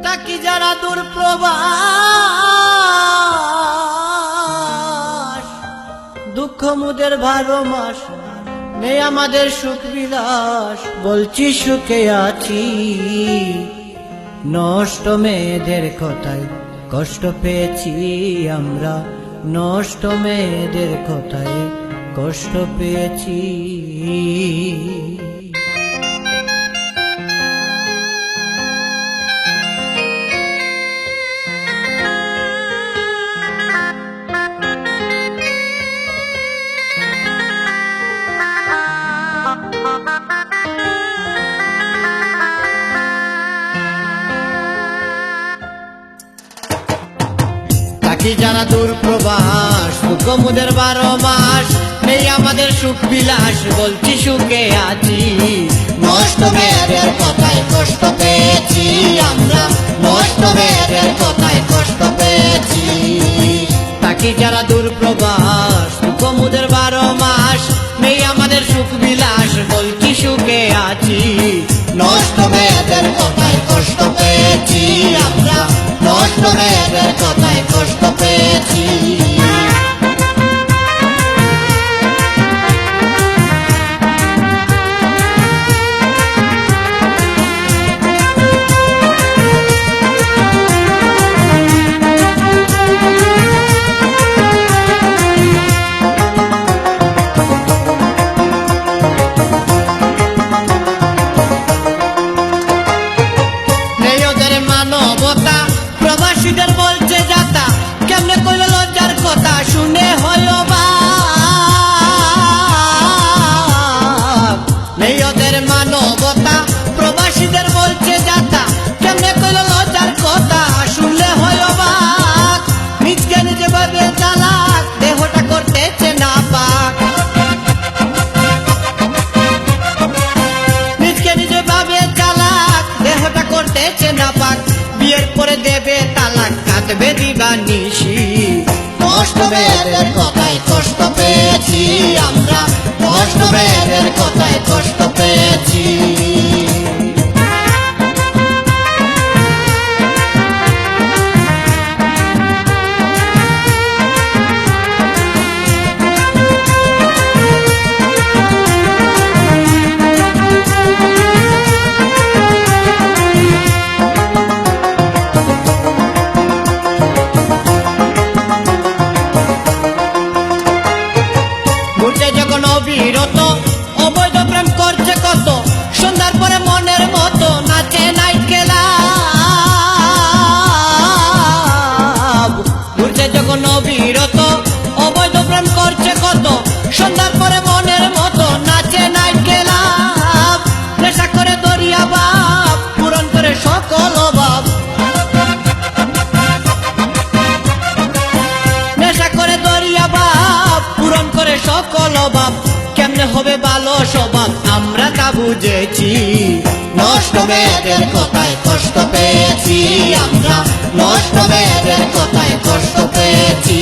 তাকি যারা দূর প্রবাস, দুঃখ মুদের 12 মাস নেই আমাদের সুখ বিলাস। বলছি সুখে আছি, নষ্ট মেয়েদের কথায় কষ্ট পেয়েছি আমরা, নষ্ট মেয়েদের কথায় কষ্ট পেয়েছি। তাকি যারা দূর প্রবাস, দুঃখ মুদের 12 মাস নেই আমাদের সুখ বিলাস। বলছি সুখে আছি, নষ্ট মেয়েদের কথায় কষ্ট পেয়েছি আমরা, নষ্ট মেয়েদের কথায় কষ্ট পেয়েছি। তাকি যারা দূর প্রবাস, দুঃখ মুদের 12 মাস নেই আমাদের সুখ বিলাস। বলছি সুখে আছি, নষ্ট মেয়েদের কথায় কষ্ট পেয়েছি আমরা, নষ্ট মেয়েদের কথায় কষ্ট পেয়েছি। প্রবাসীদের বলছে যাতা, কেমনে কইল লজ্জার কথা শুনে হইল বাপ। নেই ওদের মানবতা, প্রবাসীদের বলছে যাতা, কেমনে কইল লজ্জার কথা শুনলে হইল বাপ। নিজকে নিজে ভাবে চালাক, দেহটা করতেছে না পাক। নিজকে নিজে ভাবে চালাক, দেহটা করতেছে না পাক। বিয়ের পরে দেবে তালাক, কাঁদবে দিবানিশি। নষ্ট মেয়েদের কথায় কষ্ট পেয়েছি আমরা, নষ্ট মেয়েদের কথায় কষ্ট পেয়েছি। অবিরত অবৈধ প্রেম করছে কত, সন্ধ্যার পরে মনের মতো নাচে নাই ক্লাব। ঘুরছে যখন অবিরত অবৈধ প্রেম করছে কত, সন্ধ্যার পরে মনের মতো নাচে নাই ক্লাব। নেশা করে দরিয়া বাপ, পূরণ করে সকল অভাব। নেশা করে দরিয়া বাপ, পূরণ করে সকল অভাব। কেমনে হবে ভালো স্বভাব আমরা তা বুঝেছি, নষ্ট মেয়েদের কথায় কষ্ট পেয়েছি আমরা, নষ্ট মেয়েদের কথায় কষ্ট পেয়েছি।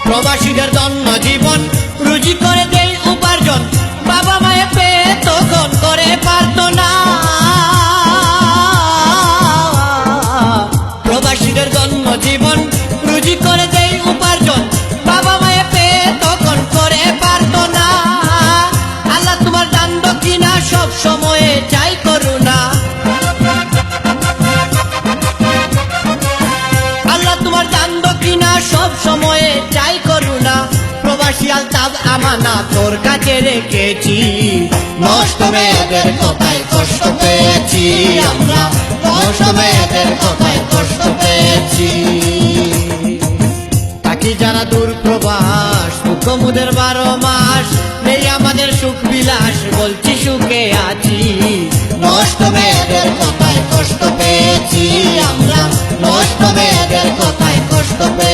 প্রবাসীদের জন্য জীবন রুজি করে দেই উপার্জন, বাবা মায়ে পেয়ে তখন করে পারত না। প্রবাসীদের জন্য জীবন রুজি করে দেই উপার্জন, বাবা মায়ে পেয়ে তখন করে পারত না। আল্লাহ তোমার দান দক্ষিণা সব সময়ে চাই করুণা। আল্লাহ তোমার দান দক্ষিণা সব সময়ে চাই করুণা। প্রবাসী আলতাফ আমানা তোর কাছে রেখেছি, নষ্ট মেয়েদের কথায় কষ্ট পেয়েছি আমরা, নষ্ট মেয়েদের কথায় কষ্ট পেয়েছি। তাকি যারা দূর প্রবাস, দুঃখ মুদের 12 মাস নেই আমাদের সুখ বিলাস। বলছি সুখে আছি, নষ্ট মেয়েদের কথায় কষ্ট পেয়েছি আমরা, নষ্ট মেয়েদের কথায় কষ্ট পেয়েছি।